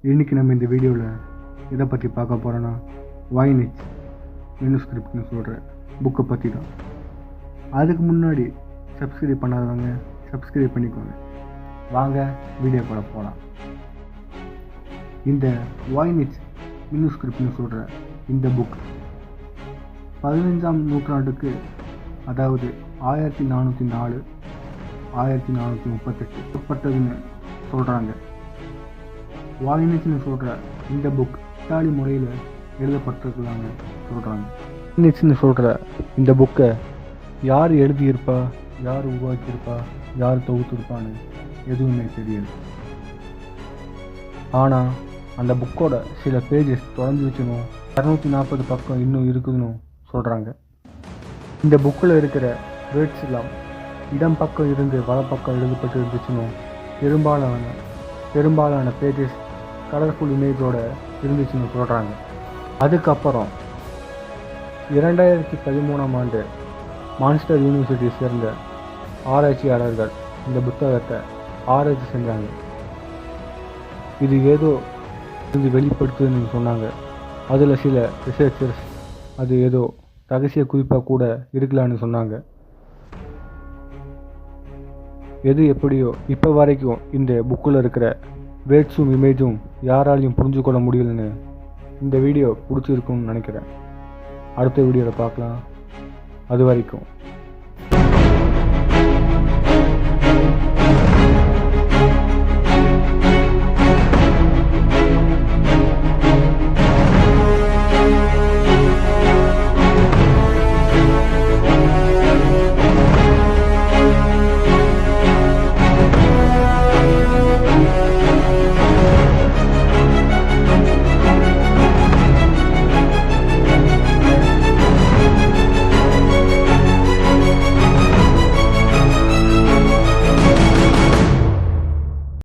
இன்றைக்கி நம்ம இந்த வீடியோவில் எதை பற்றி பார்க்க போகிறோன்னா வாய்னிச் மேனுஸ்கிரிப்ட்னு சொல்கிற புக்கை பற்றி தான். அதுக்கு முன்னாடி சப்ஸ்கிரைப் பண்ணாதவங்க சப்ஸ்கிரைப் பண்ணிக்கோங்க. வாங்க வீடியோக்குள்ள போகலாம். இந்த வாய்னிச் மேனுஸ்கிரிப்ட்னு சொல்கிற இந்த புக் 15ஆம் நூற்றாண்டுக்கு, அதாவது 1404 1438 உட்பட்டதுன்னு சொல்கிறாங்க. வாய்னிச்னு சொல்கிற இந்த புக் இத்தாலி முறையில் எழுதப்பட்டிருக்கலான்னு சொல்கிறாங்க. வாய்னிச்னு சொல்கிற இந்த புக்கை யார் எழுதியிருப்பா, யார் உருவாக்கியிருப்பா, யார் தொகுத்திருப்பான்னு எதுவுமே தெரியாது. ஆனால் அந்த புக்கோட சில பேஜஸ் தொலைஞ்சிச்சுன்னு 240 பக்கம் இன்னும் இருக்குதுன்னு சொல்கிறாங்க. இந்த புக்கில் இருக்கிற வேர்ட்ஸ் எல்லாம் இடம் பக்கம் இருந்து வலப்பக்கம் எழுதப்பட்டு இருந்துச்சுன்னு பெரும்பாலான பேஜஸ் கலர்ஃபுல் இமேஜோடு இருந்துச்சுன்னு சொல்கிறாங்க. அதுக்கப்புறம் 2013ஆம் ஆண்டு மான்ஸ்டர் யூனிவர்சிட்டியை சேர்ந்த ஆராய்ச்சியாளர்கள் இந்த புத்தகத்தை ஆராய்ச்சி செஞ்சாங்க. இது ஏதோ இது வெளிப்படுத்துதுன்னு சொன்னாங்க. அதில் சில ரிசர்ச்சர்ஸ் அது ஏதோ ரகசிய குறிப்பாக கூட இருக்கலான்னு சொன்னாங்க. எது எப்படியோ இப்போ வரைக்கும் இந்த புக்கில் இருக்கிற வேர்ட்ஸும் இமேஜும் யாராலையும் புரிஞ்சுக்கொள்ள முடியலன்னு இந்த வீடியோ பிடிச்சிருக்குன்னு நினைக்கிறேன். அடுத்த வீடியோவில் பார்க்கலாம். அது வரைக்கும்